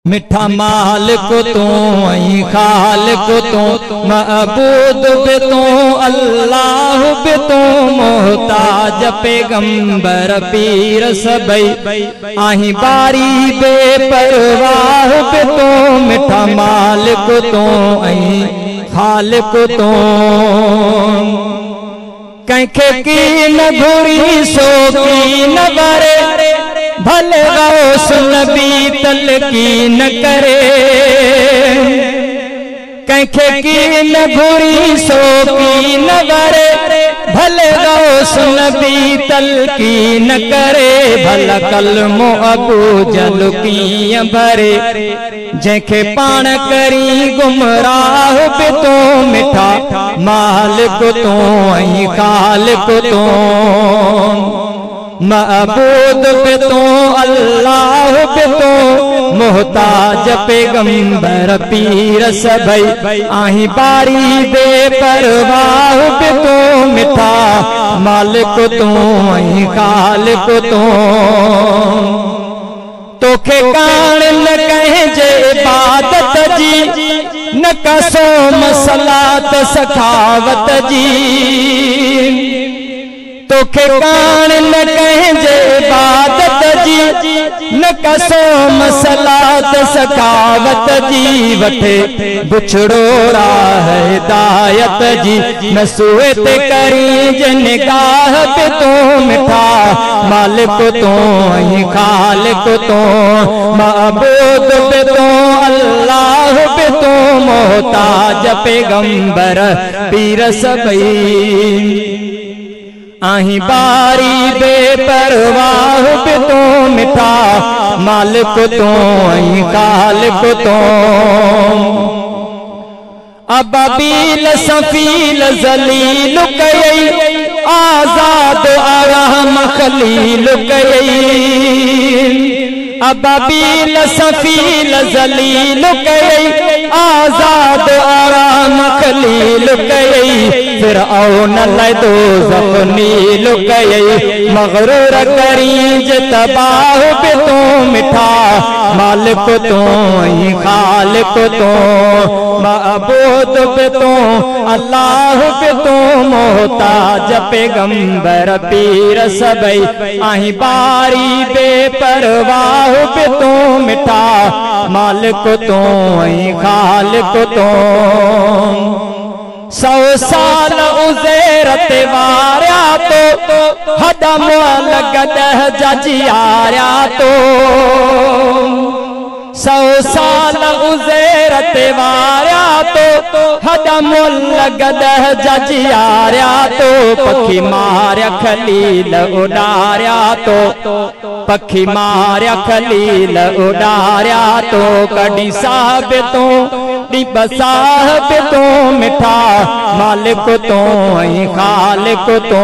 मिठा मालिक तू ऐं खालिक तू मअबूद बि तू अल्लाह बि तू मोहताज पैगंबर पीर सभई आहीं बारी बेपरवाह बि तू मिठा मालिक तू ऐं खालिक तू कंहिंखे की न घुरी सो की न वरे भले गौस नबी तलकीन करे कंखे की न घुरी सो की न वरे भले गौस नबी तलकीन करे भला कलमो अबू जल कीअं भरे जंहिंखे पाण करी गुमराह बि तू मिठा मालिक तू ऐं खालिक तू मअबूद बि तू अल्लाह बि तू मोहताज पैगंबर पीर सभई आहीं बारी बेपरवाह बि तू मिठा मालिक तू ऐं खालिक तू तोखे कान न कंहिंजे इबादत जी न कसो मसलात सखावत जी तोखे कान न कंहिंजे इबादत जी न कसो मसलात सखावत जी वठे बुछड़ो राह हिदायत जी न सूए ते करी जे निगाह बि तू मिठा मालिक तू ऐं खालिक तू मअबूद बि तू अल्लाह बि तू मोहताज पैगंबर पीर सभई आहीं बारी बेपरवाह बि तू मिठा मालिक तू ऐं खालिक तू अबाबील सफील ज़लील कयई आज़ाद आराम खलील कयई अबाबील सफील ज़लील कयई आज़ाद आराम खलील कयई फिरऔन लदो ज़फ़नील कयई मग़रूर करीज तबाह बि तू मिठा मालिक तू ऐं खालिक तू मअबूद बि तू अल्लाह बि तू मोहताज पैगंबर पीर सभई आहीं बारी बेपरवाह बि तू मिठा मालिक तू ऐं खालिक तू 100 साल उज़ैर ते वारिया तो हदम लॻद जजियारिया तो 100 साल उज़ैर ते वारिया तो हदम लॻद जजियारिया तो पखी मारिया खलील उॾारिया तो पखी मारिया खलील उॾारिया तो कॾहिं साहब तू बसाह बि तू मिठा मालिक तू ऐं खालिक तू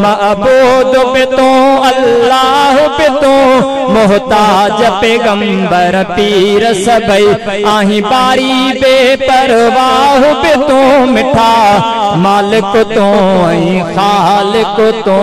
मअबूद बि तू अल्लाह बि तू मोहताज पैगंबर पीर सभई आहीं बारी बेपरवाह बि तू मिठा मालिक तू ऐं खालिक तू